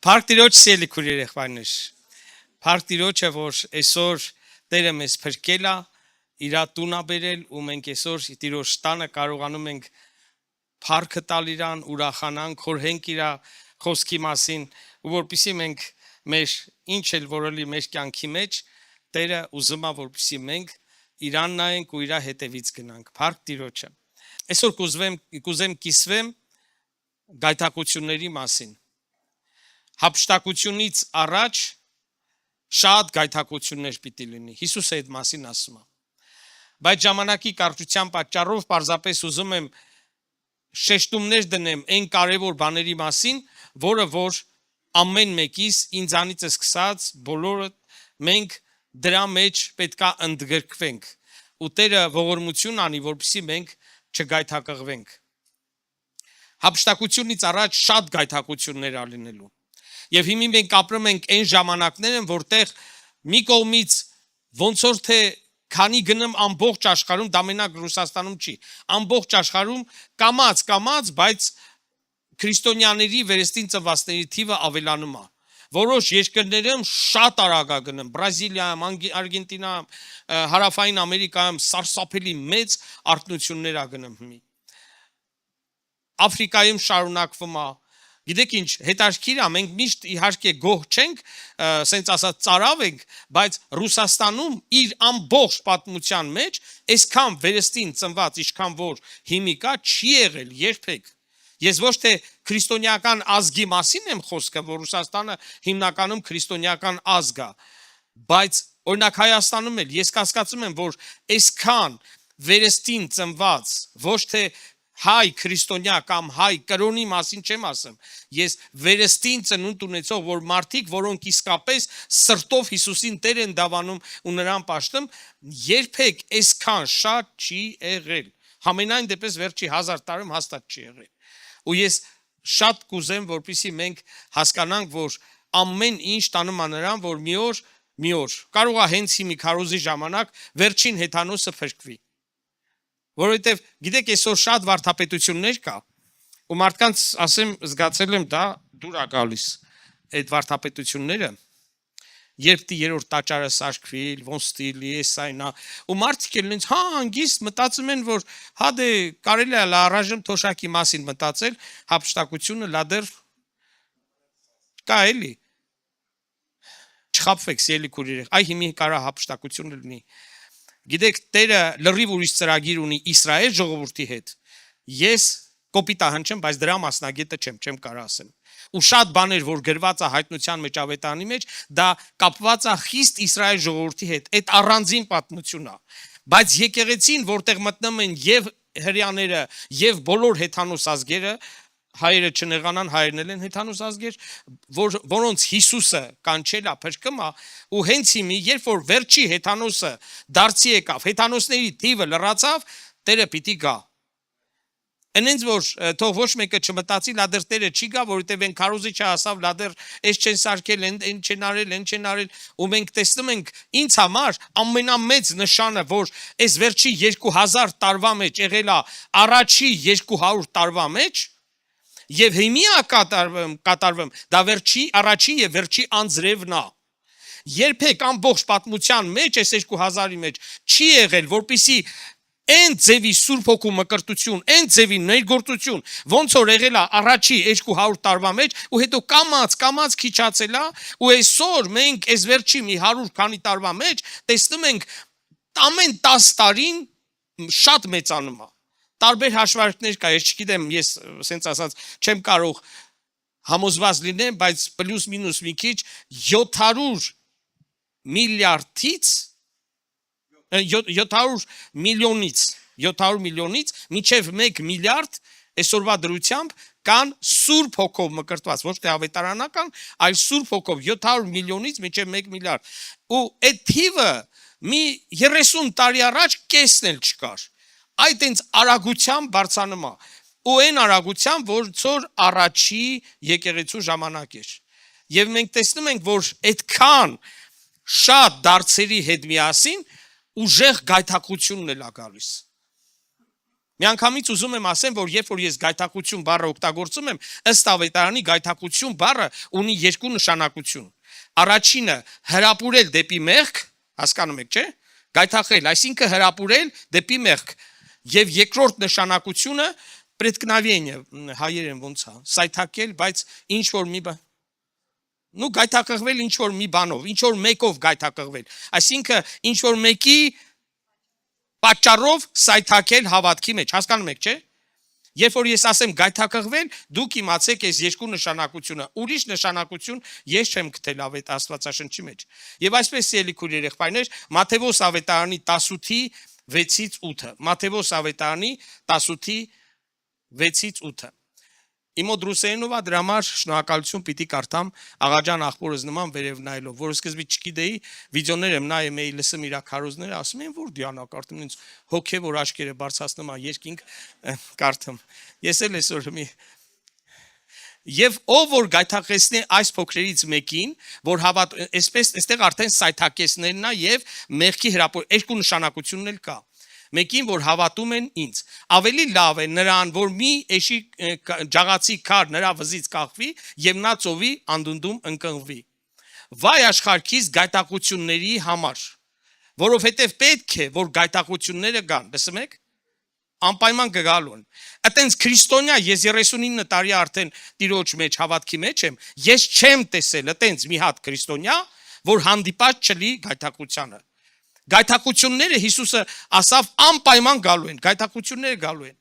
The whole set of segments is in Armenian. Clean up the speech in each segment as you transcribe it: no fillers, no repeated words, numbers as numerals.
Փառք Տիրոջ սիրելի քույրեր, Փառք Տիրոջը, որ այսօր Տերը մեզ փրկել է, իր տուն է բերել ու մենք այսօր Տիրոջ տանը կարողանում ենք փառքը տալ իրան, ուրախանանք, խորհենք իր խոսքի մասին, ու որպեսզի մենք մեր ինչ էլ որելի մեր կյանքի մեջ Տերը ուզում է որպեսզի մենք իրան նայենք ու իր հետևից գնանք։ Փառք Տիրոջը։ Այսօր կուզեմ կիսվեմ գայթակղությունների մասին։ Հափշտակությունից առաջ շատ գայթակղություններ պիտի լինի։ Հիսուսը այդ մասին ասում է։ Բայց ժամանակի կարճության պատճառով պարզապես ուզում եմ շեշտումներ դնեմ այն կարևոր բաների մասին, որը որ ամեն մեկից ինձանից սկսած բոլորը մենք դրա մեջ պետքա ընդգրկվենք ու Տերը ողորմություն անի, որպեսզի մենք չգայթակղվենք։ Հափշտակությունից առաջ շատ գայթակղություններ ա լինելու։ Եվ հիմա մենք ապրում ենք այն ժամանակներն, որտեղ մի կողմից ոնց որ թե քանի գնամ ամբողջ աշխարհում, դա մենակ Ռուսաստանում չի, ամբողջ աշխարհում կամած, բայց քրիստոնյաների վերստին ծնվածների թիվը ավելանում է։ Որոշ երկրներում շատ արագ է գնում, Բրազիլիայում, Արգենտինայում, Հարավային Ամերիկայում սարսափելի մեծ արթնություններ է գնում հիմի։ Աֆրիկայում շարունակվում է։ Գիտեք ինչ, հետաքրքիր է, մենք միշտ իհարկե գոհ չենք, ասենց ասած ծարավ ենք, բայց Ռուսաստանում իր ամբողջ պատմության մեջ այսքան վերստին ծնված, ինչքան որ հիմիկա չի եղել երբեք։ Ես ոչ թե քրիստոնեական ազգի մասին եմ խոսքը, որ Ռուսաստանը հիմնականում քրիստոնեական ազգ է, բայց օրինակ Հայաստանում էլ ես կասկածում եմ, որ այսքան վերստին ծնված, ոչ թե հայ քրիստոնյա կամ հայ կրոնի մասին չեմ ասում, ես վերստին ծնունդ ունեցող, որ մարդիկ, որոնք իսկապես սրտով Հիսուսին Տեր են դավանում ու նրան պաշտում, երբեք այսքան շատ չի եղել։ Համենայն դեպս վերջի 1000 տարում հաստատ չի եղել։ Ու ես շատ կուզեմ, որպեսզի մենք հասկանանք, որ ամեն ինչ տանում է նրան, որ մի օր կարող է հենց հիմի քարոզի ժամանակ վերջին հեթանոսը փրկվի։ Որովհետև գիտեք, այսօր շատ վարդապետություններ կա, ու մարդկանց ասեմ, զգացել եմ դա դուր է գալիս այդ վարդապետությունները, երբ դի երրորդ տաճարը սարքվի, ոնց ստիլի, էսայնա, ու մարդիկ էլ ինձ հանգիստ մտածում են, որ հա դե կարելի է առայժմ թոշակի մասին մտածել, հափշտակությունը լա դեռ կա էլի։ Չխաբվեք, սիրելի քույրեր, այ հիմի կարա հափշտակություն լինի։ Գիտեք, Տերը լրիվ ուրիշ ծրագիր ունի Իսրայել ժողովրդի հետ։ Ես կոպիտ հնչեմ, բայց դրա մասնագետը չեմ կարող ասեմ։ Ու շատ բաներ, որ գրված է հայտնության մեջ ավետարանի մեջ, դա կապված է խիստ Իսրայել ժողովրդի հետ։ Այդ առանձին պատմություն է։ Բայց եկեղեցին, որտեղ մտնում են եւ հрьяաները, եւ բոլոր հեթանոս ազգերը, հայերը չնեղանան, հայերն են հեթանոս ազգեր, որոնց Հիսուսը կանչել է, փրկում է, ու հենց հիմի, երբ որ վերջի հեթանոսը դարձի եկավ, հեթանոսների թիվը լրացավ, Տերը պիտի գա։ Այնց որ թող ոչ մեկը չմտածի, լա դեռ Տերը չի գա, որովհետև են քարոզի չհասավ, լա դեռ այս չեն սարքել, այն չեն արել, ու մենք տեսնում ենք ինձ համար ամենամեծ նշանը, որ այս վերջի 2000 տարվա մեջ եղել է առաջի 200 տարվա մեջ, եւ հիմի է կատարվում, դա առաջի եւ վերջի անձրևն է։ Երբեք ամբողջ պատմության մեջ, այս 2000-ի մեջ չի եղել, որպեսի այն ձևի Սուրբ Հոգու մկրտություն, այն ձևի ներգործություն, ոնց որ եղել է առաջի 200 տարվա մեջ, ու հետո կամած քիչացել է, ու այսօր մենք այս վերջի մի 100 քանի տարվա մեջ տեսնում ենք ամեն 10 տարին շատ մեծանում է։ Տարբեր հաշվարկներ կա, ես չգիտեմ, ես ասենց ասած չեմ կարող համոզված լինեմ, բայց պլյուս մինուս մի քիչ 700 միլիոնից մինչև 1 միլիարդ այսօրվա դրությամբ կան Սուրբ Հոգով մկրտված, ոչ թե ավետարանական, այլ Սուրբ Հոգով 700 միլիոնից մինչև 1 միլիարդ։ Ու այդ թիվը մի 30 տարի առաջ կեսն էլ չկար։ Այդ այնց արագությամբ բարձանում է, ու այն արագությամբ, որ առաջի եկեղեցու ժամանակ էր։ Եվ մենք տեսնում ենք, որ այդքան շատ դարձերի հետ միասին ուժեղ գայթակղությունն էլ է գալիս։ Միանգամից ուզում եմ ասեմ, որ երբ որ ես գայթակղություն բառը օգտագործում եմ, ըստ ավետարանի գայթակղություն բառը ունի երկու նշանակություն։ Առաջինը հրապուրել դեպի մեղք, հասկանում եք, չէ՞։ Գայթակղել, այսինքն հրապուրել դեպի մեղք։ Եվ երկրորդ նշանակությունը преткновение, հայերեն ոնց է, սայթակել, բայց ինչ որ մի բան նու գայթակղվել ինչ որ մի բանով, ինչ որ մեկով գայթակղվել։ Այսինքն ինչ որ մեկի պատճառով սայթակել հավատքի մեջ, հասկանում եք, չէ՞։ Երբ որ ես ասեմ գայթակղվել, դուք իմացեք այս երկու նշանակությունը։ Ուրիշ նշանակություն ես չեմ գտել Աստվածաշնչի մեջ։ Եվ այսպես ելի քույր երեխայներ, Մատթեոս ավետարանի 18-6-ից 8։ Մատթեոս ավետարանի 18-6-ից 8։ Իմոդ ռուսերենով դրա համար շնորհակալություն պիտի կարդամ աղաջան աղբորս նման վերև նայելով, որ սկզբի չգիտեի, վիդեոներ եմ նայում էի, լսում իրա քարոզները, ասում են որ դիանա կարդում, ինձ հոգևոր աչքերը բարձրացնում ա երկինք կարդում։ Ես էլ այսօր մի Եվ ով որ գայթակղեցնի այս փոքրերից մեկին, որ հավատ, այսպես այստեղ արդեն սայթակեսներն է եւ մեղքի հրապոր, երկու նշանակությունն էլ կա։ Մեկին որ հավատում են ինձ, ավելի լավ է նրան, որ մի էշի ջաղացի քար նրա վզից կախվի եւ նա ծովի անդունդում ընկնվի։ Վայ աշխարհքից գայթակղությունների համար, որովհետեւ պետք է որ գայթակղությունները գան, լսում եք։ Անպայման կգալուն։ Այտենց քրիստոնյա ես 39 տարի արդեն տիրոջ մեջ հավատքի մեջ եմ, ես չեմ տեսել այտենց մի հատ քրիստոնյա, որ հանդիպած չլի գայթակղությանը։ Գայթակղությունները Հիսուսը ասավ անպայման գալու են, գայթակղությունները գալու են։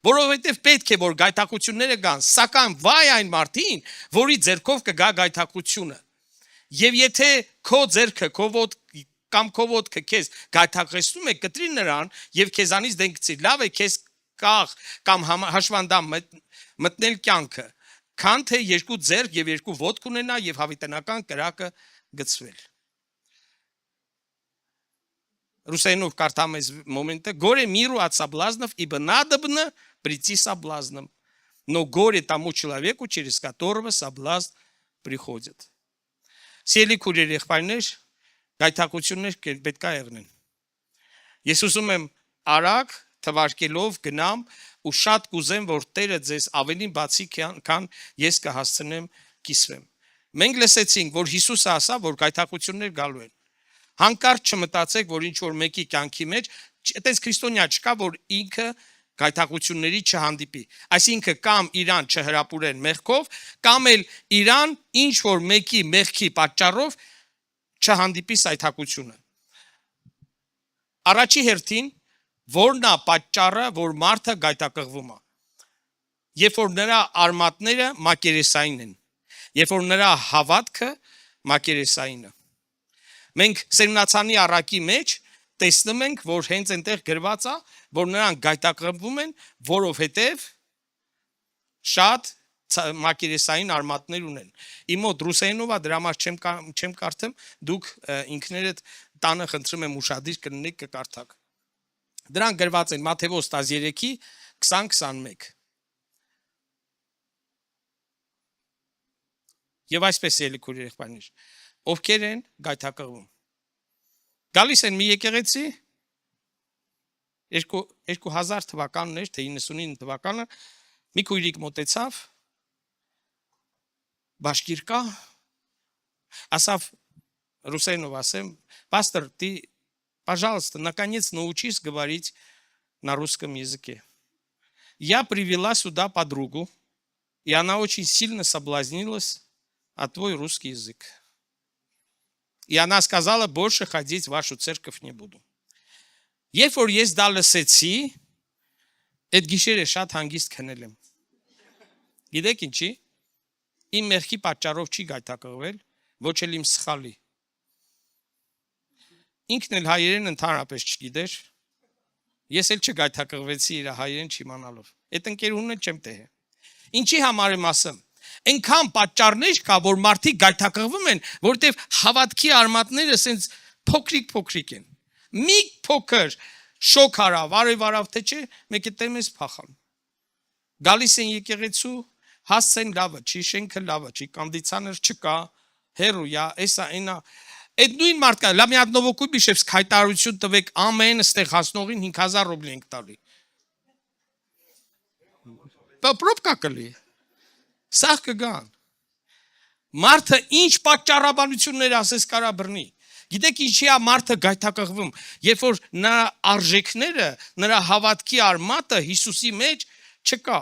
Որովհետև պետք է որ գայթակղությունները գան, սակայն վայ այն մարդին, որի ձեռքով կգա գայթակղությունը։ Եվ եթե քո ձեռքը, քո ոտքը կամ քո ոտքը քեզ գայթակղեցնում է, կտրի նրան եւ քեզանից դեն գցի։ Լավ է քեզ կաղ կամ հաշվանդամ մտնել կյանքը, քան թե երկու ձեռք եւ երկու ոտք ունենա եւ հավիտենական կրակը գցվել։ Русейнов картам из момента. Горе миру от соблазнов, ибо надобно прийти соблазном. Но горе тому человеку, через которого соблазн приходит. Սիրելի քույրեր եղբայրներ, գայթակղություններ պետք է եղնեն։ Ես ուզում եմ արագ թվարկելով գնամ ու շատ կուզեմ, որ Տերը ձեզ ավելին բացի քան ես կհասցնեմ կիսվեմ։ Մենք լսեցինք, որ Հիսուսը ասավ, որ գայթակղություններ գալու են։ Հանկարծ չմտածեք, որ ինչ որ մեկի կյանքի մեջ, այտենց քրիստոնյա չկա, որ ինքը գայթակղությունների չհանդիպի։ Այսինքն կամ իրան չհրապուրեն մեղքով, կամ էլ իրան ինչ որ մեկի մեղքի պատճառով չհանդիպի սայթակությունը։ Առաջի հերթին որն է պատճառը, որ մարդը գայթակղվում է։ Երբ որ նրա արմատները մակերեսային են, երբ որ նրա հավատքը մակերեսային է։ Մենք սերմնացանի առակի մեջ տեսնում ենք, որ հենց այնտեղ գրված է, որ նրանք գայթակղվում են, որովհետև շատ մակերեսային արմատներ ունեն։ Իմ մոտ ռուսերենով դրա համար չեմ կարդում, դուք ինքներդ տանը խնդրում եմ ուշադիր կլինեք կկարդաք։ Դրանք գրված են Մատթեոս 13-ի 20-21։ Եվ այսպես ելի քույր եղբայրներ, ովքեր են գայթակղվում։ Գալիս են մի եկեղեցի 2000 թվականն էր, թե 99 թվականը, մի քույրիկ մոտեցավ, բաշկիրկա, ասավ, ռուսերենով ասեմ, пастор, ты, пожалуйста, наконец научись говорить на русском языке. Я привела сюда подругу, и она очень сильно соблазнилась от твой русский язык. И она сказала, больше ходить в вашу церковь не буду. Երբ որ ես դա լսեցի, այդ գիշերը շատ հանգիստ քնել եմ։ Գիտեք ինչի։ Իմ մեղքի պատճառով չի գայթակղվել, ոչ էլ իմ սխալի։ Ինքն էլ հայերեն ընդհանրապես չգիտեր։ Ես էլ չգայթակղվեցի իր հայերեն չիմանալով։ Այդ ընկերուհուն էլ չեմ tehել։ Ինչի համար եմ ասում։ Այնքան պատճառներ կա, որ մարդիկ գայթակղվում են, որտեվ հավատքի արմատները ասենց փոքրիկ են։ Մի փոքր շոկ հարավ, արև թե չէ, մեկը տեմես փախան։ Գալիս են եկեղեցու, հասցեն լավը, չի շենքը լավը, չի կոնդիցիոներ չկա, հերույա, էսա այնա։ Այդ նույն մարդկա, լավ մի հատ նովոկույ բիշև հայտարարություն տվեք ամեն ստեղ հասնողին 5000 ռուբլի ենք տալի։ պրոբկա կլի։ Սաղ կգան։ Մարդը ինչ պատճառաբանություններ ասես կարա բռնի։ Գիտեք ինչի է մարդը գայթակղվում, երբ որ նրա արժեքները, նրա հավատքի արմատը Հիսուսի մեջ չկա։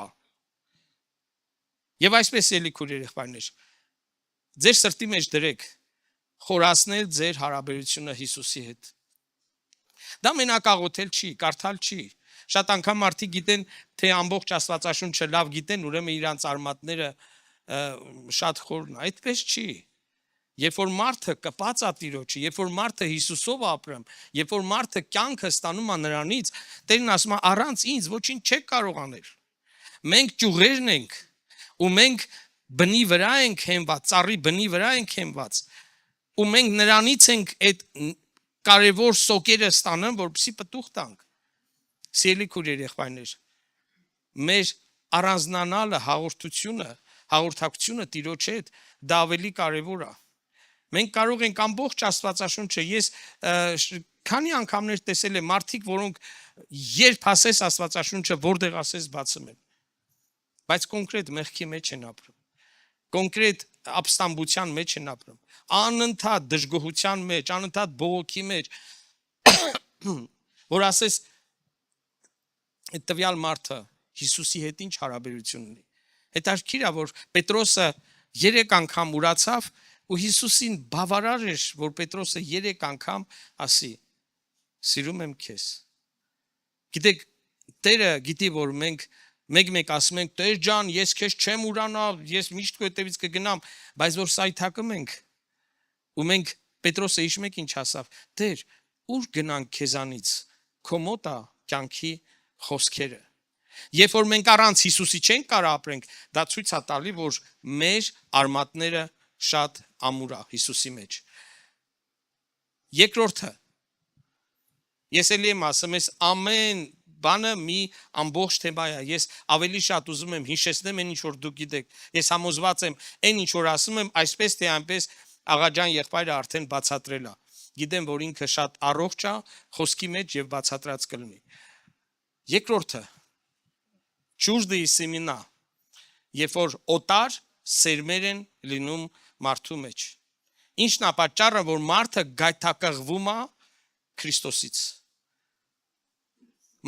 Եվ այսպես էլի քույր երեխաներ, ձեր սրտի մեջ դրեք խորացնել ձեր հարաբերությունը Հիսուսի հետ։ Դա մենակ աղոթել չի, կարդալ չի։ Շատ անգամ մարդիկ գիտեն, թե ամբողջ Աստվածաշունչը լավ գիտեն, ուրեմն իրանց արմատները շատ խորն, այդպես չի։ Երբ որ մարդը կպած է Տիրոջը, երբ որ մարդը Հիսուսով ապրում, երբ որ մարդը կյանքը ստանում է նրանից, Տերն ասում է առանց ինձ ոչինչ չեք կարող անել։ Մենք ճյուղերն ենք, ու մենք բնի վրա ենք հենված, ծառի բնի վրա ենք հենված, ու մենք նրանից ենք այդ կարևոր սոկերը ստանում, որպեսզի պտուղ տանք։ Սիրելի քույր երեխաներ, մեր առանձնանալը հաղորդակցությունը Տիրոջ հետ դա ավելի կարևոր է։ Մենք կարող ենք ամբողջ Աստվածաշունչը, ես քանի անգամներ տեսել եմ մարդիկ, որոնք երբ ասես Աստվածաշունչը որտեղ ասես բացում են, բայց կոնկրետ մեղքի մեջ են ապրում, կոնկրետ ապստամբության մեջ են ապրում, անընդհատ դժգոհության մեջ, անընդհատ բողոքի մեջ, որ ասես այդ տվյալ մարդը Հիսուսի հետ ինչ հարաբերություն ունի։ Հետաքրքիր է, որ Պետրոսը 3 անգամ ուրացավ ու Հիսուսին բավարար էր, որ Պետրոսը 3 անգամ ասի. «Սիրում եմ քեզ»։ Գիտեք, Տերը գիտի, որ մենք մեկ ասում ենք. «Տեր ջան, ես քեզ չեմ ուրանա, ես միշտ քո հետևից կգնամ», բայց որ սայթակում ենք ու մենք Պետրոսը հիշում եք ինչ ասավ. «Տեր, ուր գնանք քեզանից, քո մոտ է կյանքի խոսքերը»։ Երբ որ մենք առանց Հիսուսի չենք կարող ապրենք, դա ցույց է տալի, որ մեր արմատները շատ ամուր է Հիսուսի մեջ։ Երկրորդը, ես էլի եմ ասում, ես ամեն բանը մի ամբողջ թեմա է։ Ես ավելի շատ ուզում եմ հիշեցնեմ այն ինչ որ դուք գիտեք։ Ես համոզված եմ, այն ինչ որ ասում եմ, այսպես թե այնպես աղաջան եղբայրը արդեն բացատրել է։ Գիտեմ, որ ինքը շատ առողջ է խոսքի մեջ եւ բացատրած կլինի։ Երկրորդը, ճուժդի սեմինա, երբ որ օտար սերմեր են լինում մարդու մեջ։ Ինչն է պատճառը, որ մարդը գայթակղվում է Քրիստոսից։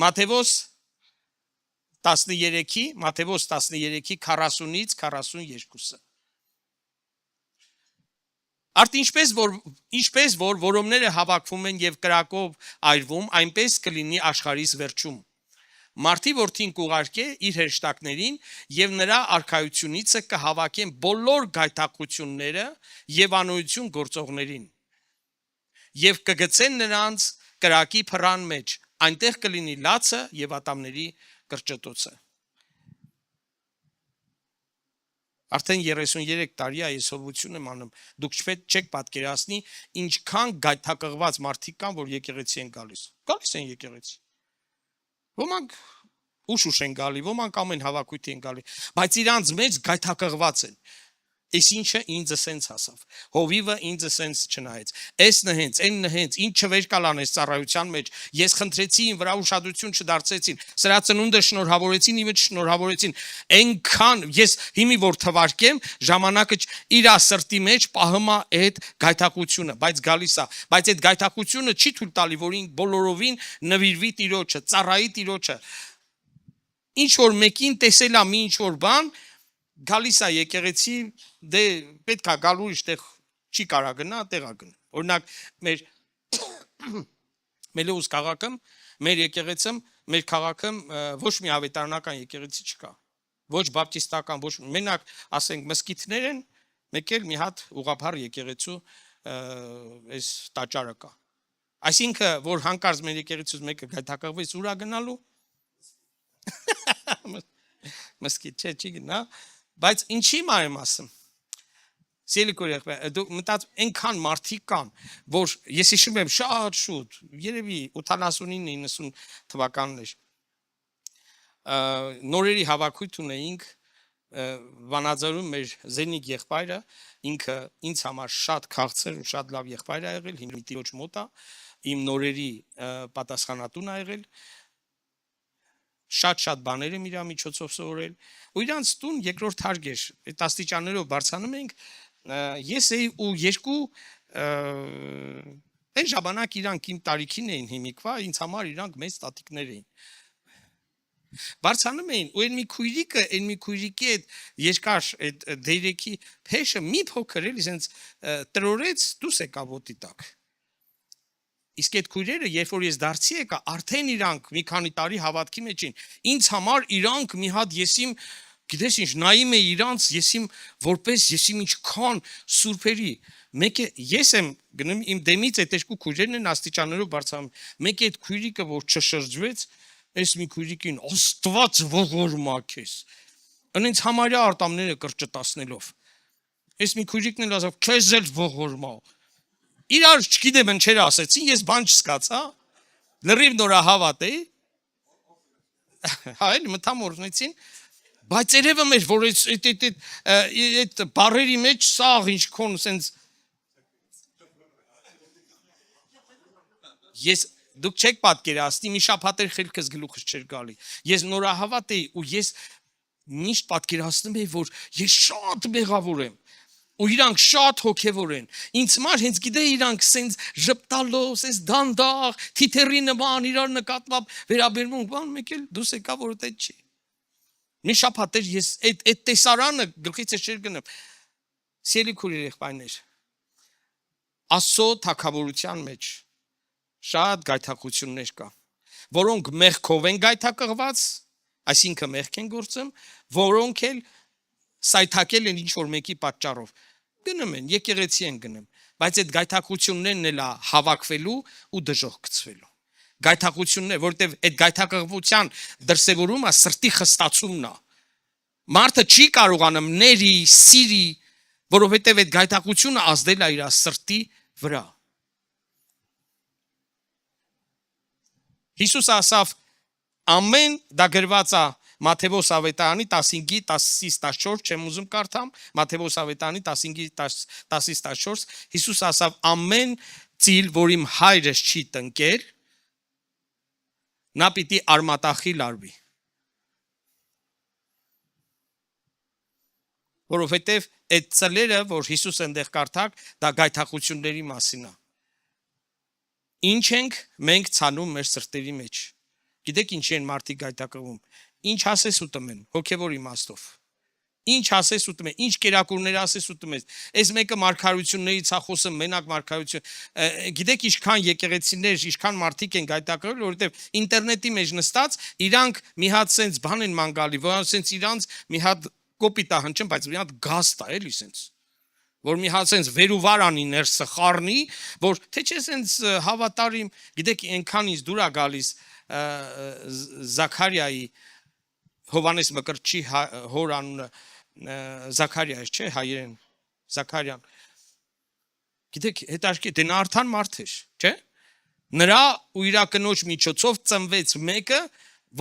Մատթեոս 13-ի 40-ից 42-ը։ Արդ ինչպես որ որոմները հավաքվում են եւ կրակով այրվում, այնպես կլինի աշխարհիս վերջում։ Մարդի որդին կուղարկե իր հրեշտակներին եւ նրա արքայությունիցը կհավաքեն բոլոր գայթակղությունները եւ անօրություն գործողներին եւ կգցեն նրանց կրակի փռան մեջ, այնտեղ կլինի լացը եւ ատամների կրճտոցը։ Արդեն 33 տարի է ես հովություն եմ անում, դուք չեք պատկերացնի ինչքան գայթակղված մարդիկ կան, որ եկեղեցի են գալիս են եկեղեցի։ Ոմանք ուշ են գալի, ոմանք ամեն հավաքույթի են գալի, բայց իրանց մեջ գայթակղված են։ Այս ինչը ինձ սենց ասավ, հովիվը ինձ սենց չնայեց, այս նհենց, այն նհենց, ինչ չվեր կալանես ծառայության մեջ, ես խնդրեցի ին վրա ուշադրություն չդարձեցին, սրա ծնունդը շնորհավորեցին, իմը չշնորհավորեցին, այնքան ես հիմի որ թվարկեմ, ժամանակը իր սրտի մեջ պահում է այդ գայթակղությունը, բայց գալիս է, բայց այդ գայթակղությունը չի թույլ տալի, որ ինք բոլորովին նվիրվի Տիրոջը, ծառայի Տիրոջը, ինչ որ մեկին տեսել է մի ինչ որ բան, գալիս է եկեղեցի, դե պետք է գալու իշտեղ չի կարա գնա, տեղա գնա։ Օրինակ մեր Մելոուս քաղաքում, մեր եկեղեցում, մեր քաղաքում ոչ մի ավետարանական եկեղեցի չկա։ Ոչ բապտիստական, ոչ մենակ ասենք մսկիթներ են, մեկ էլ մի հատ ուղղափառ եկեղեցու այս տաճարը կա։ Այսինքն, որ հանկարծ մեր եկեղեցուց մեկը գայթակղվեց ուրա գնալու։ Մսկիթ չի գնա, բայց ինչի եմ ասում։ Սիրելի քույր, դու մտած այնքան մարդիկ կան, որ ես հիշում եմ շատ շուտ, երևի 89-90 թվականներ, նորերի հավաքույթ ունեինք Վանաձորում մեր Զենիկ եղբայրը, ինքը ինձ համար շատ քաղցր ու շատ լավ եղբայր է եղել, հիմա Տիրոջ մոտ է, իմ նորերի պատասխանատուն է եղել, շատ բաներ եմ իր միջոցով սովորել, ու իրանց տուն երկրորդ հարկ էր, այդ աստիճաններով բարձանում ենք, ես էի ու երկու այն ժամանակ իրանք իմ տարիքին էին հիմիկվա, ինձ համար իրանք մեծ տատիկներ էին։ Բարձանում էին, ու այն մի քույրիկի այդ երկար այդ դերեկի փեշը մի փոքր էլի ասենց տրորեց դուս եկա ոտի տակ։ Իսկ այդ քույրերը, երբ որ ես դարձի եկա, արդեն իրանք մի քանի տարի հավատքի մեջ էին։ Ինձ համար իրանք մի հատ եսիմ, գիտես ինչ, նայում էի իրանց, եսիմ որպես եսիմ ինչքան սուրբերի։ Մեկը ես եմ գնում իմ դեմից այդ երկու քույրերն են աստիճաններով բարձրանում։ Մեկը այդ քույրիկը որ չշրջվեց, այս մի քույրիկին Աստված ողորմա քեզ։ Անենց համարյա արտամները կրճտացնելով։ Այս մի քույրիկն էլ ասավ քեզ էլ ողորմա։ Իրար չգիտեմ ինչեր ասեցին, ես բան չսկացա։ Լրիվ նորահավատ էի։ Հա, էլ մտամորձնեցին, բայց երևը մեր, որ այդ բարերի մեջ սաղ ինչքան սենց ես դուք չեք պատկերացնի, մի շաբաթեր խելքս գլուխս չէր գալի։ Ես նորահավատ էի ու ես միշտ պատկերացնում էի, որ ես շատ մեղավոր եմ։ Ու իրանք շատ հոգևոր են։ Ինձ համար հենց գիտեի իրանք սենց ժպտալով, սենց դանդաղ, թիթեռի նման իրար նկատմամբ վերաբերմունք, բան մեկ էլ դուս եկա որ դա չի։ Մի շաբաթեր ես այդ տեսարանը գլխից չէր գնում։ Սիրելի քույրեր եղբայրներ, Աստծո թագավորության մեջ շատ գայթակղություններ կա, որոնք մեղքով են գայթակղված, այսինքն մեղք են գործում, որոնք էլ սայթակել են ինչ-որ մեկի պատճառով։ Գնում են, եկեղեցի են գնում, բայց այդ գայթակղություններն էլ հավաքվելու ու դժոխք գցվելու։ Գայթակղություններ, որտեղ այդ գայթակղության դրսևորումը սրտի խստացումն է։ Մարդը չի կարողանում ների, սիրի, որովհետև այդ գայթակղությունը ազդել է իր սրտի վրա։ Հիսուսը ասավ ամեն դա գրված է Մատթեոս ավետարանի 15:10-14 չեմ ուզում կարդամ, Մատթեոս ավետարանի 15:10-14 Հիսուսը ասավ ամեն ծիլ, որ իմ հայրս չի տնկել, նա պիտի արմատախիլ արվի։ Որովհետև այդ ծլերը, որ Հիսուսը այնտեղ կարդակ, դա գայթակղությունների մասին է։ Ինչ ենք մենք ցանում մեր սրտերի մեջ։ Գիտեք ինչ են մարդիկ գայթակղվում։ Ինչ ասես ուտում են, հոգևոր իմաստով։ Ինչ ասես ուտում են, ինչ կերակուրներ ասես ուտում ես։ Այս մեկը մարգարություններից է խոսում, մենակ մարգարություն։ Գիտեք ինչքան եկեղեցիներ, ինչքան մարդիկ են գայթակղվել, որովհետև ինտերնետի մեջ նստած իրանք մի հատ sense բան են ման գալի, որ sense իրանց մի հատ կոպիտ է հնչում, բայց մի հատ գաստ է, էլի sense։ Որ մի հատ sense վերուվարանի ներսը խառնի, որ թե չէ sense հավատարիմ, գիտեք այնքան ինձ դուր է գալիս Զաքարիայի Հովանես Մկրտչի հոր անունը Զաքարիա է, չէ, հայերեն Զաքարյան։ Գիտեք, հետաքրքիր, դե նա արդեն մարդ էր, չէ՞։ Նրա ու իր կնոջ միջոցով ծնվեց մեկը,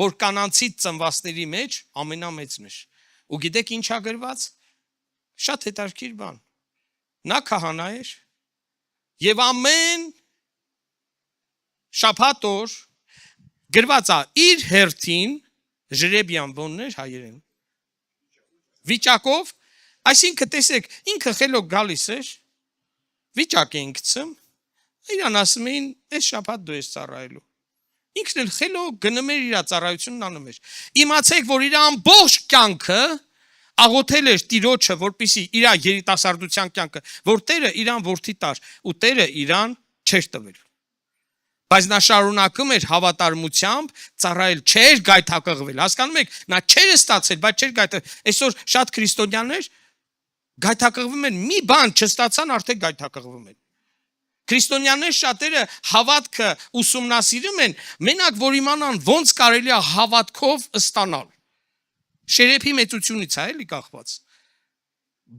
որ կանանցից ծնվածների մեջ ամենամեծն էր։ Ու գիտեք ինչ ա գրված։ Շատ հետաքրքիր բան։ Նա քահանա էր եւ ամեն շաբաթ օր գրված է իր հերթին ժրեբյան բոններ հայերեն վիճակով, այսինքն տեսեք, ինքը խելոք գալիս էր, վիճակ էին գցում, իրան ասում էին, այս շաբաթ դու ես ծառայելու։ Ինքն էլ խելոք գնում էր իր ծառայությունն անում էր։ Իմացեք, որ իր ամբողջ կյանքը աղոթել էր Տիրոջը, որպեսզի իր երիտասարդության կյանքը, որ Տերը իրան որդի տար, ու Տերը իրան չէր տվել։ Բայց նա շարունակում էր հավատարմությամբ ծառայել, չէր գայթակղվել։ Հասկանում եք, նա չէր ստացել, բայց չէր գայթակղվել։ Այսօր շատ քրիստոնյաներ գայթակղվում են, մի բան չստացան, արդեն գայթակղվում են։ Քրիստոնյաներ շատերը հավատքը ուսումնասիրում են, մենակ որ իմանան ոնց կարելի է հավատքով ստանալ։ Շերեփի մեծությունից է էլի կախված։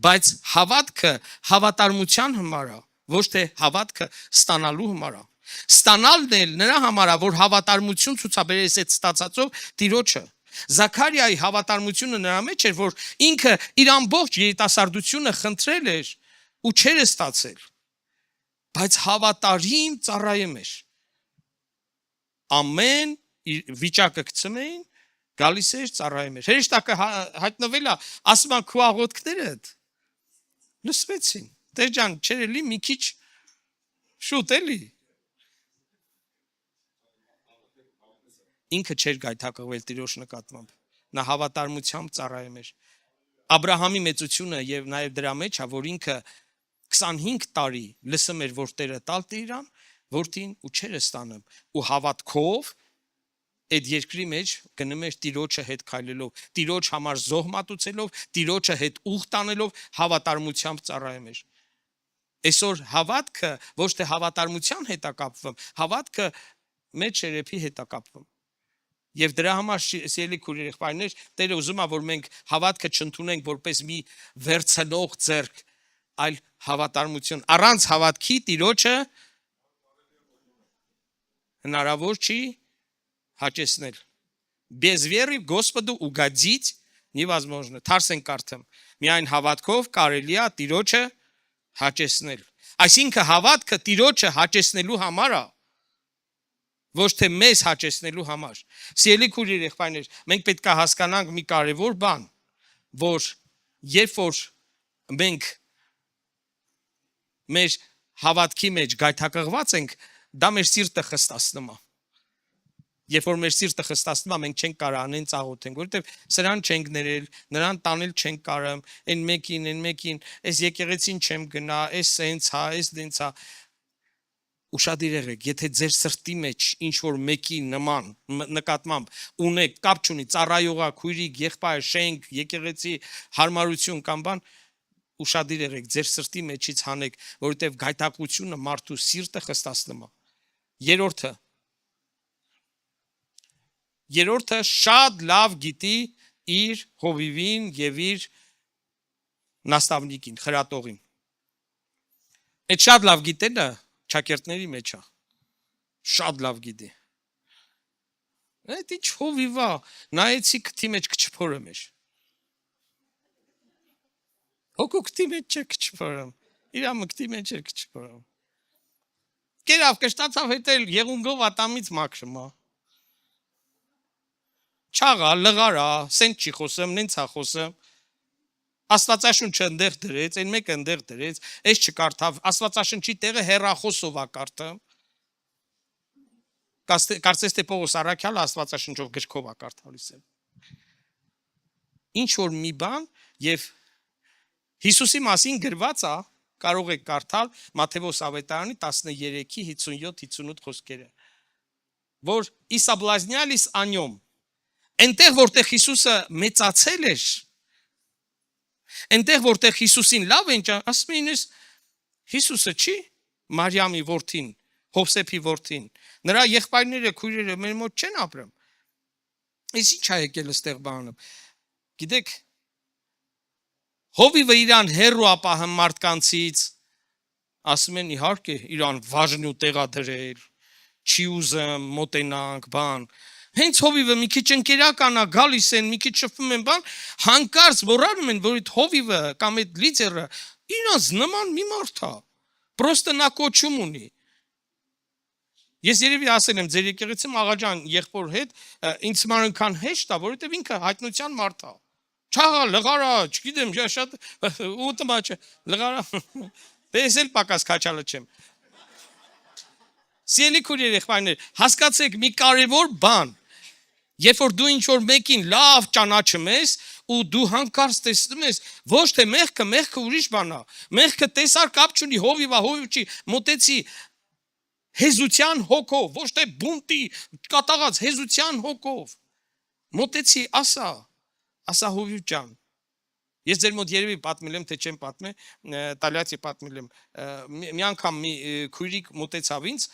Բայց հավատքը հավատարմության համար է, ոչ թե հավատքը ստանալու համար է։ Ստանալն էլ նրա համար է, որ հավատարմություն ցուցաբերես այդ ստացածով Տիրոջը։ Զաքարիայի հավատարմությունը նրա մեջ էր, որ ինքը իր ամբողջ երիտասարդությունը խնդրել էր ու չէր ստացել, բայց հավատարիմ ծառայում էր։ Ամեն վիճակը գցում էին Գալիս էր ծառայում էր։ Հրեշտակը հայտնվել է, ասում են քո աղոթքներդ լսվեցին։ Տեր ջան, չէր էլի մի քիչ շուտ էլի։ Ինքը չէր գայթակղվել Տիրոջ նկատմամբ։ Նա հավատարմությամբ ծառայում էր։ Աբրահամի մեծությունը եւ նաեւ դրա մեջ է, որ ինքը 25 տարի լսում էր, որ Տերը տալ է իրան, որդին ու չեր ստանում, ու հավատքով այդ երկրի մեջ գնում էր Տիրոջը հետ քայլելով, Տիրոջ համար զոհ մատուցելով, Տիրոջը հետ ուղ տանելով, հավատարմությամբ ծառայում էր։ Այսօր հավատքը ոչ թե հավատարմության հետ է կապվում, հավատքը մեր շերեփի հետ է կապվում։ Եվ դրա համար սիրելի քույր եղբայրներ, Տերը ուզում է, որ մենք հավատքը չընդունենք որպես մի վերցնող ձեռք, այլ հավատարմություն։ Առանց հավատքի Տիրոջը հնարավոր չի հաճեսնել։ Без веры Господу угодить невозможно. Թարսեն կարդամ։ Միայն հավատքով կարելի է Տիրոջը հաճեսնել։ Այսինքն հավատքը Տիրոջը հաճեսնելու համար է, ոչ թե մեզ հաճեսնելու համար։ Սիրելի քույրեր եղբայրներ, մենք պետք է հասկանանք մի կարևոր բան, որ երբ որ մենք մեր հավատքի մեջ գայթակղված ենք, դա մեր սիրտը խստացնում է։ Երբ որ մեր սիրտը խստացնում է, մենք չենք կարող անեն ծաղոթենք, որովհետև սրան չենք ներել, նրան տանել չենք կարող, այն մեկին, այս եկեղեցին չեմ գնա, այս սենց հա, այս դենց հա։ Ուշադիր եղեք, եթե ձեր սրտի մեջ ինչ որ մեկի նման նկատմամբ ունեք, կապ չունի, ծառայողա, քույրիկ, եղբայր, շենք, եկեղեցի, հարմարություն կամ բան, ուշադիր եղեք, ձեր սրտի մեջից հանեք, որովհետև գայթակղությունը մարդու սիրտը խստացնում է։ Երրորդը շատ լավ գիտի իր հովիվին եւ իր նաստավնիկին, խրատողին։ Այդ շատ լավ գիտելը ճակերտների մեջ է։ Շատ լավ գիտի։ Այդ ինչ հովիվա, նայեցի քթի մեջ կչփորը մեջ։ Հոգու քթի մեջ չէ կչփորը։ Իրա մկտի մեջ է կչփորը։ Կերավ կշտացավ հետել եղունգով ատամից մաքրումա։ Չաղա, լղարա, սենց չի խոսում, նենց հա խոսում։ Աստվածաշունչը ընդեղ դրեց, այն մեկը ընդեղ դրեց, այս չկարդավ, Աստվածաշնչի տեղը հեռախոսով է կարդում։ Կարծես թե Պողոս առաքյալը Աստվածաշնչով գրքով է կարդալիս է։ Ինչ որ մի բան եւ Հիսուսի մասին գրված է, կարող եք կարդալ Մատթեոս ավետարանի 13-ի 57-58 խոսքերը, որ «И соблазнялись о нем». Այնտեղ որտեղ Հիսուսը մեծացել էր, այնտեղ որտեղ Հիսուսին լավ են, ասում են Հիսուսը չի Մարիամի որդին, Հովսեփի որդին, նրա եղբայրները, քույրերը մեր մոտ չեն ապրում։ Իսկ ի՞նչ է եկել այստեղ բանը։ Գիտեք, հովիվը իրան հերո ապահում մարդկանցից, ասում են իհարկե իրան վաժնու տեղա դրել, չի ուզում մոտենանք, բան։ Հենց հովիվը մի քիչ ընկերական է, գալիս են, մի քիչ շփվում են, բան, հանկարծ մոռանում են, որ այդ հովիվը կամ այդ լիդերը իրանց նման մի մարդ է։ Պրոստը նա կոչում ունի։ Ես երևի ասել եմ ձեր եկեղեցում աղաջան եղբոր հետ, ինձ համար այնքան հեշտ է, որովհետև ինքը հայտնության մարդ է։ Չաղա, լղարա, չգիտեմ, շատ ուտմա չէ, լղարա։ Ես էլ պակաս քաչալը չեմ։ Սիրելի քույրեր եղբայրներ, հասկացեք մի կարևոր բան։ Երբ որ դու ինչ որ մեկին լավ ճանաչում ես ու դու հանկարծ տեսնում ես, ոչ թե մեղքը ուրիշ բան է։ Մեղքը տեսար կապ չունի, հովիվա, հովիվ չի, մոտեցի հեզության հոգով, ոչ թե բունտի կատաղած հեզության հոգով։ Մոտեցի, ասա հովիվ ջան։ Ես ձեր մոտ երևի պատմել եմ, թե չեմ պատմել, տալյացի պատմել եմ։ Մի անգամ մի քույրիկ մոտեցավ ինձ,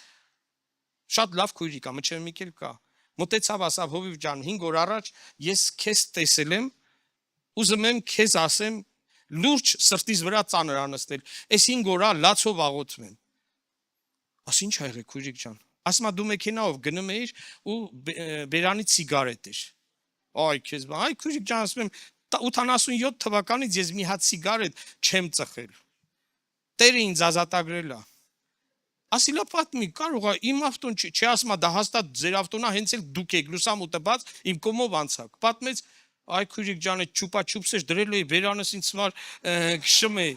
շատ լավ քույրիկ է, մչերմիկ էլ կա։ Մոտեցավ, ասավ հովիվ ջան, 5 օր առաջ ես քեզ տեսել եմ, ուզում եմ քեզ ասեմ, լուրջ սրտիս վրա ծանր անստել։ Այս 5 օրա լացով աղոթում եմ։ Աս ինչ ա եղել քույրիկ ջան։ Ասում դու մեքենայով գնում էիր ու բերանից սիգարետ էր։ Այ քեզ, այ քույրիկ ջան, ասում եմ 87 թվականից ես մի հատ սիգարետ չեմ ծխել։ Տերը ինձ ազատագրել է։ Ասիլա պատմի, կարող է իմ ավտոն չի ասма դա հաստատ ձեր ավտոնն է, հենց էլ դուք եք լուսամուտը բաց, իմ կողմով անցակ։ Պատմեց, այ քույրիկ ջան, այդ չուպա չուպսեր դրել էի վերանս ինձ համար քշում էի։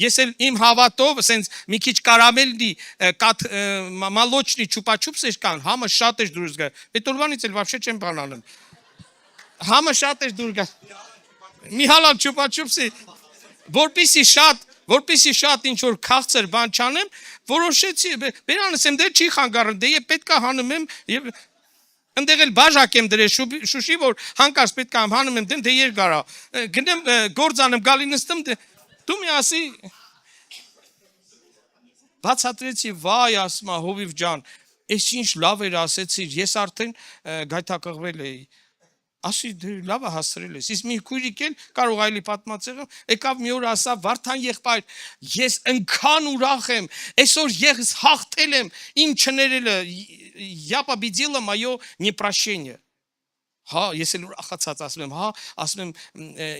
Ես էլ իմ հավատով, ասենց մի քիչ կարամելնի, մալոչնի չուպա չուպսեր կան, համը շատ էր դուրս գա։ Պետորվանից էլ вообще չեմ բանալում։ Համը շատ էր դուրս գա։ Մի հալալ չուպա չուպսի, որպեսի շատ ինչ որ քաղցր բան չանեմ, որոշեցի, վերանս եմ դեր չի խանգարում, դե եւ պետքա հանում եմ եւ ընդեղ էլ բաժակ եմ դրել շուշի, որ հանկարծ պետքա հանում եմ դեմ, դե երկարա։ Գնեմ գործանեմ գալի նստում, դու մի ասի բացատրեցի, վայ ասма հովիվ ջան, այս ինչ լավ էր ասեցիր, ես արդեն գայթակղվել էի։ Ասի լավ է հասցրել ես։ Իսկ մի քույրիկ էլ կարող այլի պատմածեղը, եկավ մի օր ասա Վարդան եղբայր, ես ընքան ուրախ եմ, այսօր ես հաղթել եմ, իմ չներելը, я победила мое непрощение։ Հա, ես էլ ուրախացած ասում եմ, հա, ասում եմ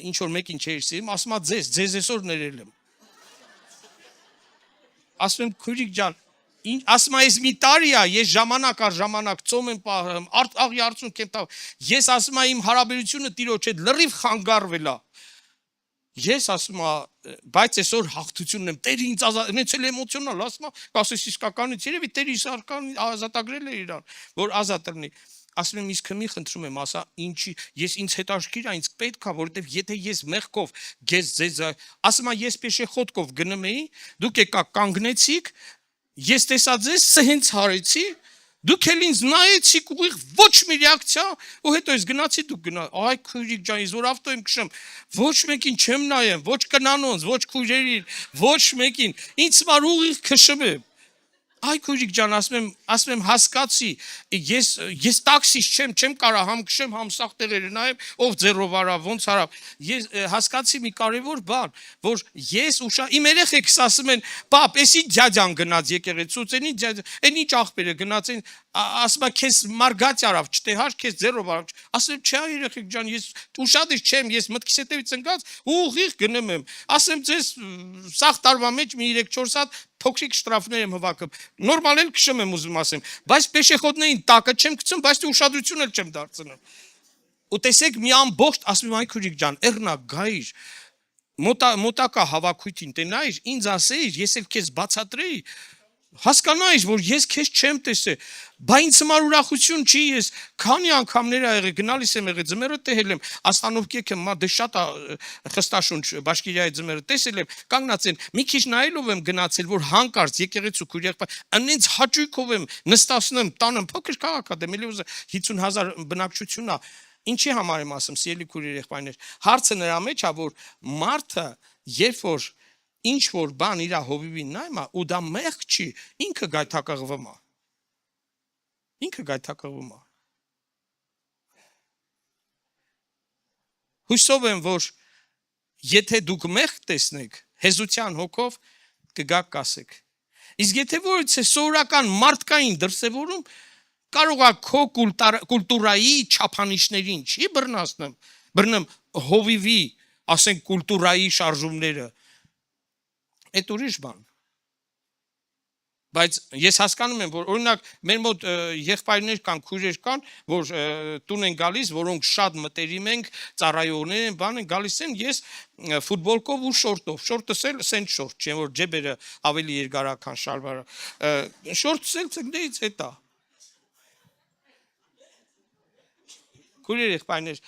ինչ որ մեկին չէի սիրում, ասում եմ ձեզ այսօր ներել եմ։ Ասում եմ քույրիկ ջան, ասում եմ ես մի տարի է, ես ժամանակ առ ժամանակ ծոմ եմ պահում, աղի արցունք եմ տав, ես ասում եմ իմ հարաբերությունը Տիրոջ հետ լրիվ խանգարվել է։ Ես ասում եմ, բայց այսօր հաղթությունն եմ, Տերը ինձ նենց էլ էմոցիոնալ, ասում եմ, կասես իսկականից, երևի Տերը իսկական ազատագրել է իրան, որ ազատ լինի։ Ասում եմ, իսկ մի խնդրում եմ, ասա, ինչի, ես ինձ հետաքրքիր է, ինձ պետք է, որովհետև եթե ես մեղքով ձեզ ասում եմ, ես պեշեխոդկով գնում էի, դուք եկա կանգնեցիք, ես տեսա ձեզ սհենց հարեցի, դուք էլ ինձ նայեցիք ուղիղ ոչ մի ռեակցիա, ու հետո ես գնացի դուք գնա, այ քույրիկ ջան, ես որ ավտո եմ քշում, ոչ մեկին չեմ նայեմ, ոչ կնանոնց, ոչ քույրերին, ոչ մեկին, ինձ համար ուղիղ քշում եմ։ Այ քույրիկ ջան, ասում եմ հասկացի, ես տաքսիստ չեմ կարա համ քշեմ, համ սաղ տեղերը նայեմ, ով ձեռով արավ, ոնց արավ։ Ես հասկացի մի կարևոր բան, որ ես իմ երեխեքս ասում են, պապ, էսի ջաջան գնաց եկեղեցուց, այն ինչ աղբերը գնաց, ասում եմ քեզ մարգած արավ, չտեհար քեզ ձեռով արավ։ Ասում եմ, չէ երեխեք ջան, ես ուշադիր չեմ, ես մտքիս հետևից ընկած ուղիղ գնում եմ։ Ասեմ ձեզ սաղ տարվա մեջ մի 3-4 հատ փոքրիկ շտրաֆներ եմ հվակում։ Նորմալ էլ քշում եմ ուզում ասեմ, բայց պեշեխոդներին տակը չեմ գցում, բայց ուշադրություն էլ չեմ դարձնում։ Ու տեսեք մի ամբողջ, ասում եմ, այ քույրիկ ջան, եղնա գայիր, մոտակա հավաքույթին տենայիր, ինձ ասեիր, ես էլ քեզ բացատրեի, հասկանայիր, որ ես քեզ չեմ տեսել, բա ինձ համար ուրախություն չի, ես քանի անգամներ ա եղել, գնալիս եմ եղել, ձմեռը տեհել եմ, Աստանովկեքը դե շատ խստաշունչ Բաշկիրիայի ձմեռը տեսել եմ, կանգնած են, մի քիչ նայելով եմ գնացել, որ հանկարծ եկեղեցու քույր եղբայր, անենց հաճույքով եմ նստացնում, տանը փոքր քաղաք ա, դե միլիոն 50,000 բնակչություն ա, ինչի համար եմ ասում, սիրելի քույրեր եղբայրներ, հարցը նրա մեջ ա, որ մարդը, երբ որ ինչ որ բան իր հովիվին նայում է, ու դա մեղք չի, ինքը գայթակղվում է։ Ինքը գայթակղվում է։ Հույսով եմ, որ եթե դուք մեղք տեսնեք, հեզության հոգով կգաք կասեք։ Իսկ եթե որից է սովորական մարդկային դրսևորում, կարող է քո կուլտուրայի չափանիշներին չի բռնում հովիվի, ասենք կուլտուրայի շարժումները, այդ ուրիշ բան։ Բայց ես հասկանում եմ, որ օրինակ մեր մոտ եղբայրներ կան, քույրեր կան, որ տուն են գալիս, որոնք շատ մտերիմ ենք, ծառայողներ են, բան են գալիս են, ես ֆուտբոլկով ու շորտով, շորտս էլ սենց շորտ, չէ՞ որ ջեբերը ավելի երկար քան շալվարը, շորտս էլ ցկնեից հետա։ Քույրեր եղբայրներ,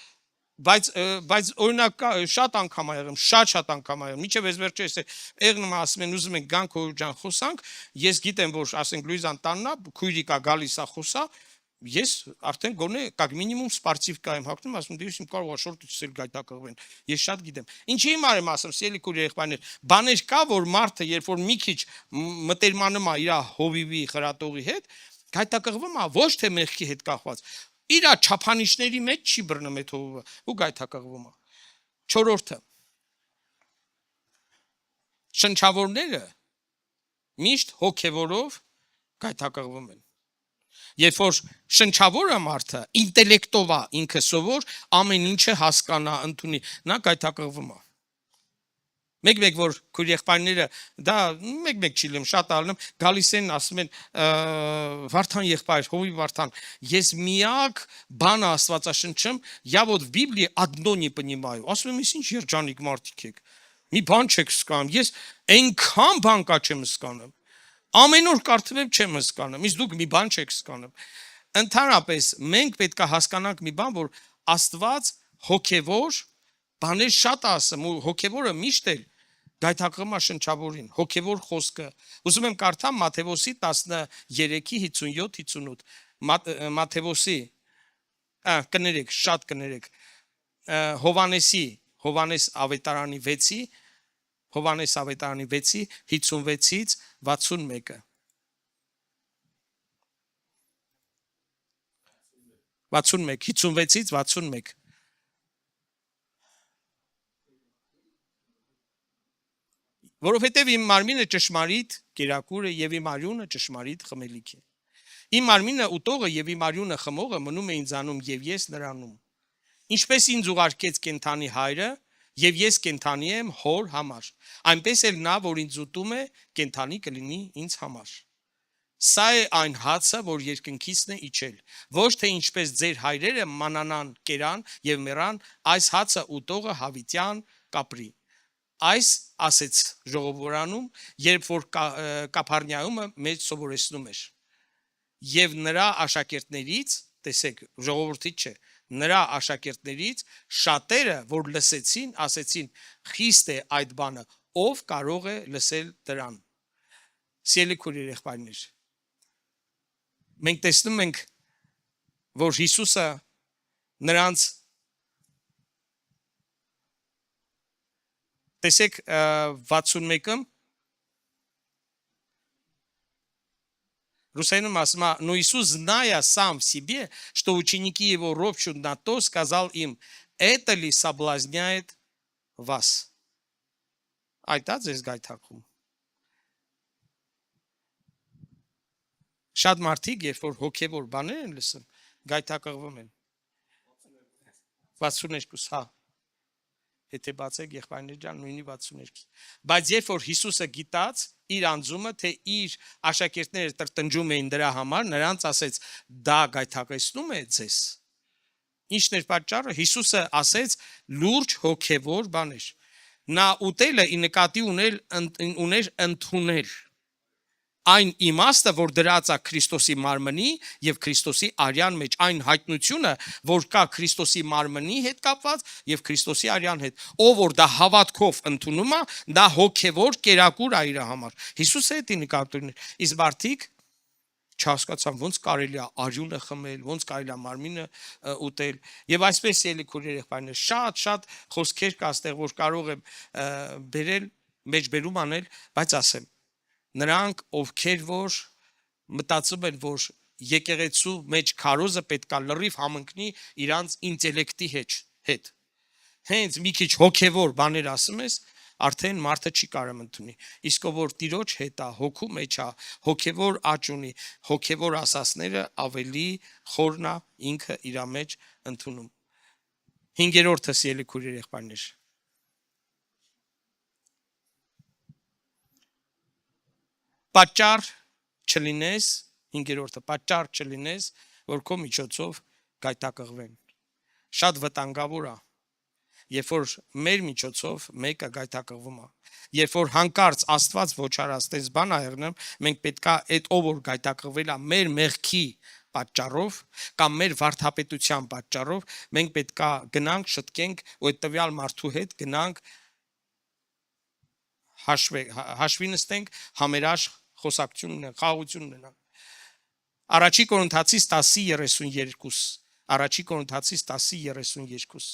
բայց օրինակ շատ անգամ ա եղել, շատ անգամ ա եղել, մինչև ես վերջերս եղնում ասում են ուզում ենք գանք հոր ջան խոսանք, ես գիտեմ որ ասենք Լուիզան տաննա, քույրիկա գալիս ա խոսա, ես արդեն գոնե կակ մինիմում սպարտիվկա եմ հագնում, ասում դե իմ կարող ա շորտից էլ գայթակղվեն, ես շատ գիտեմ։ Ինչի համար եմ ասում, սիրելի քույրեր եղբայրներ, բաներ կա որ մարդը երբ որ մի քիչ մտերմանում ա իր հովիվի խրատողի հետ, գայթակղվում ա ոչ թե մեղքի հետ կախված իր չափանիշների մեջ չի բռնում այդ հովը ու գայթակղվում է։ Չորրորդը շնչավորները միշտ հոգևորով գայթակղվում են։ Երբ որ շնչավորը մարդը ինտելեկտով է ինքը սովոր ամեն ինչը հասկանա ընդունի նա գայթակղվում է։ Մեկ-մեկ որ քույր եղբայրները դա մեկ-մեկ չի լեմ շատ ալնում գալիս են ասում են Վարդան եղբայր հովի Վարդան ես միակ բան Աստվածաշնչում я вот в Библии одно не понимаю ասում եմ ինչ երջանիկ մարդիկ եք մի բան չեք հասկանում ես այնքան բան կա չեմ հասկանում ամեն օր կարդում եմ չեմ հասկանում իսկ դուք մի բան չեք հասկանում ընդհանրապես մենք պետք է հասկանանք մի բան որ Աստված հոգևոր բաներ շատ ասում ու հոգևորը միշտ էլ գայթակղում է շնչավորին, հոգևոր խոսքը։ Ուզում եմ կարդամ Մատթեոսի 13:57-58, Մատթեոսի, կներեք, շատ կներեք, Հովանես ավետարանի 6-ի, Հովանես ավետարանի 6-ի 56-ից 61-ը։ 61, 56-ից 61 Որովհետև իմ մարմինը ճշմարիտ կերակուրը եւ իմ արյունը ճշմարիտ խմելիք է։ Իմ մարմինը ուտողը եւ իմ արյունը խմողը մնում է ինձանում եւ ես նրանում։ Ինչպես ինձ ուղարկեց կենթանի հայրը եւ ես կենթանի եմ հոր համար։ Այնպես էլ նա, որ ինձ ուտում է, կենթանի կլինի ինձ համար։ Սա է այն հացը, որ երկնքիցն է իջել։ Ոչ թե ինչպես ձեր հայրերը մանանան, կերան եւ մեռան, այս հացը ուտողը հավիտյան կապրի։ Այս ասեց ժողովուրդանում, երբ որ Կափառնայումը մեծ սովորեցնում էր։ Եվ նրա աշակերտներից, տեսեք, ժողովրդից չէ, նրա աշակերտներից շատերը, որ լսեցին, ասեցին. «Խիստ է այդ բանը, ով կարող է լսել դրան»։ Սիրելի քույրեր, եղբայրներ, մենք տեսնում ենք, որ Հիսուսը նրանց Տեսեք 61-ը Русайным асма, но Иисус, зная сам в себе, что ученики его ропщут на то, сказал им, это ли соблазняет вас? Այդ է ձեզ գայթակղում։ Շատ մարդիկ, երբ որ հոգևոր բաներ են լսում, գայթակղվում են։ 62, հա։ Եթե բացեք եղբայրներ ջան, նույնի 62։ Բայց երբ որ Հիսուսը գիտած իր անձումը, թե իր աշակերտները տրտնջում էին դրա համար, նրանց ասեց. դա գայթակղեցնում է ձեզ։ Ինչն էր պատճառը։ Հիսուսը ասեց լուրջ հոգևոր բաներ։ Նա ուտելը ի նկատի ուներ ընդունել այն իմաստը, որ դրած է Քրիստոսի մարմնի եւ Քրիստոսի արյան մեջ, այն հայտնությունը, որ կա Քրիստոսի մարմնի հետ կապված եւ Քրիստոսի արյան հետ, ով որ դա հավատքով ընդունում է, դա հոգևոր կերակուր է իր համար։ Հիսուսը դա նկատի ուներ։ Իսկ մարդիկ չհասկացան ոնց կարելի է արյունը խմել, ոնց կարելի է մարմինը ուտել եւ այսպես ելի քուրեր եղբայրներ շատ խոսքեր կա այստեղ, որ կարող եմ բերել, մեջբերում անել, բայց ասեմ նրանք ովքեր որ մտածում են որ եկեղեցու մեջ քարոզը պետքա լրիվ համընկնի իրանց ինտելեկտի հետ հենց մի քիչ հոգևոր բաներ ասում ես արդեն մարդը չի կարող ընդունի իսկ ով որ տիրոջ հետ է հոգու մեջ է հոգևոր աճ ունի հոգևոր ասասները ավելի խորն է ինքը իր մեջ ընդունում 5-րդը սիրելի քույրեր եղբայրներ Պատճառ չլինես 5-րդը պատճառ չլինես որ քո միջոցով գայթակղվեն շատ վտանգավոր է երբ որ մեր միջոցով մեկը գայթակղվում է երբ որ հանկարծ Աստված ոչարած տես բան ա եղնում մենք պետքա այդ ով որ գայթակղվել է մեր մեղքի պատճառով կամ մեր վարդապետության պատճառով մենք պետքա գնանք շտկենք ու այդ տվյալ մարդու հետ գնանք հաշվի նստենք համերաշխ խոսակցությունն է խաղաղությունն է Առաջի Կորինթացիս 10:32 Առաջի Կորինթացիս 10:32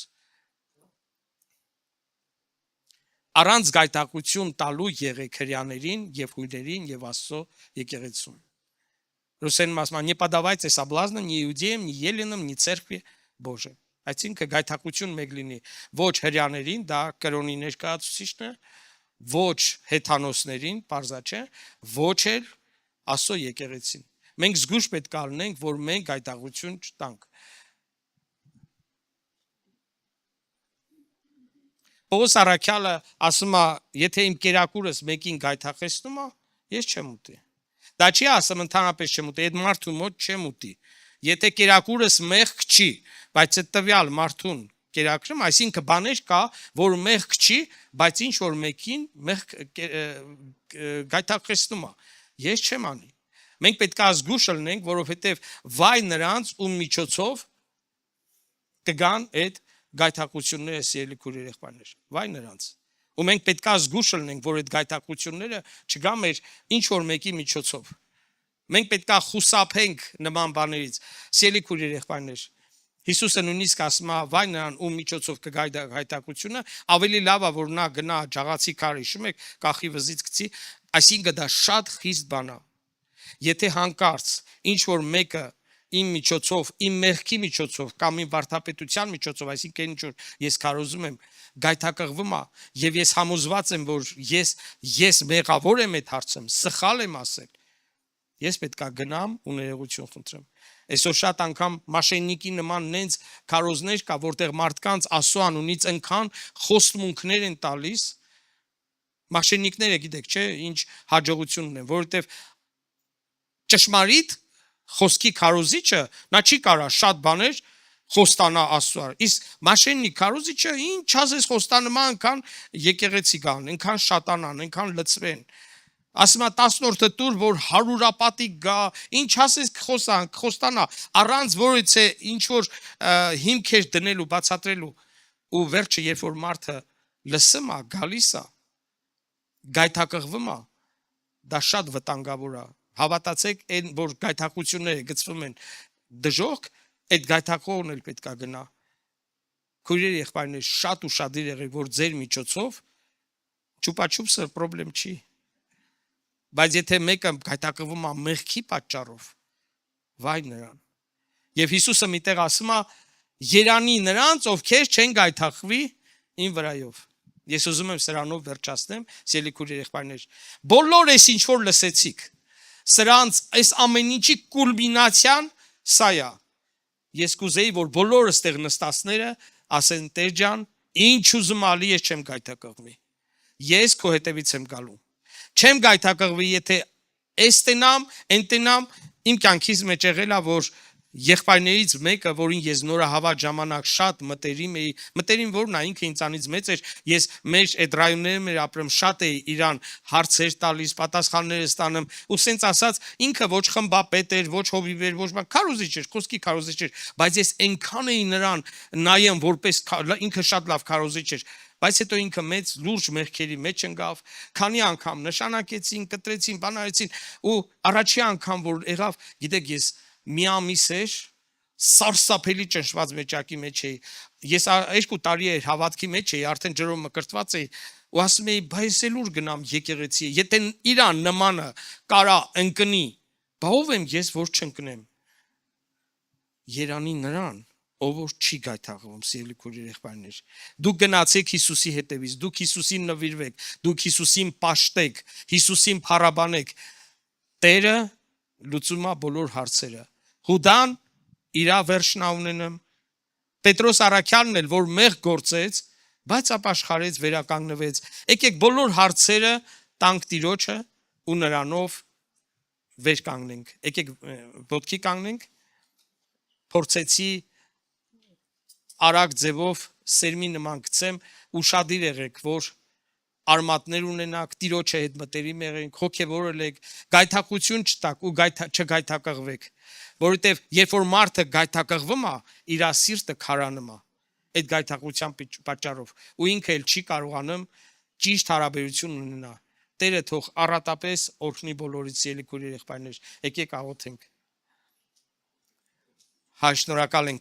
Առանց գայթակղություն տալու եղեք հրեաներին եւ հույրերին եւ Աստծո եկեղեցուն Ռուսեն մասնա не подавайте соблазна ни иудеям ни еленам ни церкви Божией Այսինքն գայթակղություն մեկ լինի ոչ հրեաներին դա կրոնի ներկայացուցիչն է ոչ հեթանոսներին բարձա չէ ոչ էլ Աստծո եկեղեցին մենք զգուշ պետք է լինենք որ մենք գայթակղություն չտանք Պողոս առաքյալը ասում է, եթե իմ կերակուրս մեկին գայթակղեցնում է, ես չեմ ուտի։ Դա չի ասում ընդհանրապես չեմ ուտի, այդ մարդու մոտ չեմ ուտի։ Եթե կերակուրս մեղք չի, բայց այդ տվյալ մարդուն կերակրում, այսինքն բաներ կա, որ մեղք չի, բայց ինչ որ մեկին մեղք գայթակղեցնում է, ես չեմ անի։ Մենք պետք է ազգուշ լինենք, որովհետև վայ նրանց ում միջոցով կգան այդ գայթակղությունները սիրելի քույր երեխաներ, վայ նրանց։ Ու մենք պետք է զգուշ լինենք, որ այդ գայթակղությունները չգան մեր ինչ որ մեկի միջոցով։ Մենք պետք է խուսափենք նման բաներից։ Սիրելի քույր երեխաներ, Հիսուսը նույնիսկ ասում է, վայ նրան ում միջոցով կգա գայթակղությունը, ավելի լավ է, որ նա գնա ջաղացի քարը, հիշում եք, կախի վզից գցի, այսինքն դա շատ խիստ բան է։ Եթե հանկարծ ինչ որ մեկը իմ միջոցով, իմ մեղքի միջոցով կամ իմ վարդապետության միջոցով, այսինքն ինչ որ ես կարոզում եմ, գայթակղվում է, եւ ես համոզված եմ, որ ես մեղավոր եմ այդ հարցում, սխալ եմ ասել, ես պետք է գնամ ու ներողություն խնդրեմ։ Այսօր շատ անգամ մաշեննիկի նման նենց քարոզներ կա, որտեղ մարդկանց Աստծո անունից ընքան խոստմունքներ են տալիս։ Մաշեննիկները գիտեք, չէ, ինչ հաջողություն ունեն, որովհետև ճշմարիտ խոսքի քարոզիչը նա չի կարա շատ բաներ խոստանա Աստծո։ Իսկ մաշեննիկ քարոզիչը ինչ ասես խոստանա այնքան եկեղեցի գան, այնքան շատանան, այնքան լծվեն։ Ասում է 10-րդը տուր, որ 100-ապատիկ գա, ինչ ասես խոստանա, առանց որից է ինչ որ հիմքեր դնելու, բացատրելու, ու վերջը երբ որ մարդը լսում է, գալիս է, գայթակղվում է, դա շատ վտանգավոր է։ Հավատացեք, այն որ գայթակղությունները գծվում են դժոխք, այդ գայթակղողն էլ պետք է գնա։ Քույրեր եղբայրներ, շատ ուշադիր եղեք, որ ձեր միջոցով չուպաչուպսը պրոբլեմ չի։ Բայց եթե մեկը գայթակղվում է մեղքի պատճառով, վայ նրան։ Եվ Հիսուսը միտեղ ասում է, երանի նրանց, ովքեր չեն գայթակղվի իմ վրայով։ Ես ուզում եմ սրանով վերջացնեմ, սիրելի քույր երեխաներ։ Բոլոր այս ինչ որ լսեցիք, սրանց այս ամեն ինչի կուլմինացիան սա է։ Ես կուզեի, որ բոլոր այստեղ նստածները ասեն Տեր ջան, ինչ ուզում ալի ես չեմ գայթակղվի։ Ես քո հետևից եմ գալու։ Չեմ գայթակղվի, եթե էստենամ, ընտենամ, իմ կյանքից մեջ եղել է, որ եղբայրներից մեկը, որին ես նորահավատ ժամանակ շատ մտերիմ էի, մտերիմ որն է, ինքը ինձանից մեծ էր, ես մեր այդ ռայոններում էր ապրում, շատ էի իրան հարցեր տալիս, պատասխաններ ստանում, ու սենց ասած, ինքը ոչ խմբապետ էր, ոչ հովիվ էր, ոչ բան, քարոզիչ էր, խոսքի քարոզիչ էր, բայց ես այնքան էի նրան նայեմ, որպես ինքը շատ լավ քարոզիչ էր, բայց հետո ինքը մեծ լուրջ մեղքերի մեջ ընկավ, քանի անգամ նշանակեցին, կտրեցին, բանարեցին, ու առաջի անգամ որ եղավ, գիտեք, ես մի ամիս էր, սարսափելի ճնշված մեջակի մեջ էի, ես 2 տարի էր հավատքի մեջ էի, արդեն ջրով մկրտված էի, ու ասում էի, բայց էլ ուր գնամ եկեղեցի, եթե իրան նմանը կարա ընկնի, բա ով եմ ես, որ չընկնեմ, երանի նրան, ով որ չի գայթակղվում, սիրելի քույր երեխաներ, դուք գնացեք Հիսուսի հետևից, դուք Հիսուսին նվիրվեք, դուք Հիսուսին պաշտեք, Հիսուսին փառաբանեք, Տերը լուծում է բոլոր հարցերը։ Հուդան իր վերջն ունենամ, Պետրոս առաքյալն էլ, որ մեղ գործեց, բայց ապաշխարեց, վերականգնվեց։ Եկեք բոլոր հարցերը տանք Տիրոջը ու նրանով վեր կանգնենք։ Եկեք ոտքի կանգնենք, փորձեցի արագ ձևով սերմի նման գցեմ, ուշադիր եղեք, որ արմատներ ունենաք, Տիրոջը հետ մտերիմ եղեք, հոգևորել եք, գայթակղություն չտաք ու չգայթակղվեք, որովհետև երբ որ մարդը գայթակղվում է, իր սիրտը քարանում է այդ գայթակղության պատճառով, ու ինքը էլ չի կարողանում ճիշտ հարաբերություն ունենա։ Տերը թող առատապես օրհնի բոլորից, սիրելի քույր երեխաներ, եկեք աղոթենք։ Հայ, շնորհակալ ենք